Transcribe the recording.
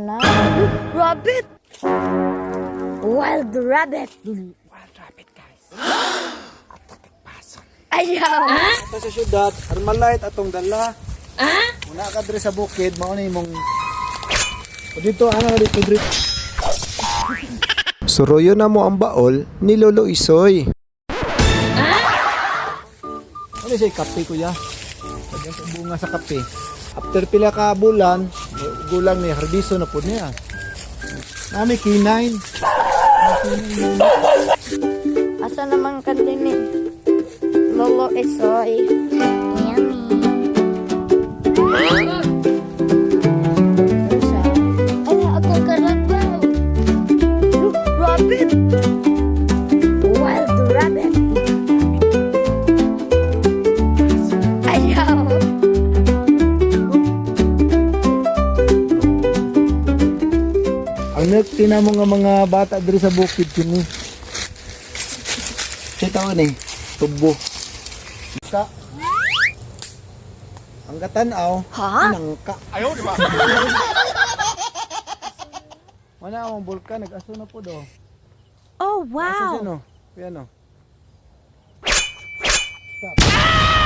Rabbit! Wild rabbit! Wild rabbit, guys. Attack pason. Ayaw! Ito sa syudad, Armalite atong dala. Muna ka diri sa bukid, mauna imong dito dito. Suroyo na mo ang baol ni Lolo Isoy. Ano siya kape kuya? Lagyan sa bunga sa kape. After pila ka bulan, gulang ni harbiso na po niya. Nami K9. Asa naman ka din eh? Lolo Isoy. Yummy. Ay, ako karabaw. Look, rabbit! Wild rabbit! Ayaw! Ang nagtina mo nga mga bata diri sa bukid kini. Sa taon eh, tubo. Ka. Ang katanaw, Ha? nangka. Ayaw, di ba? Wala akong bulkan, nag-aso na po do. Oh, Aso wow! siya no? Kuya no? Stop.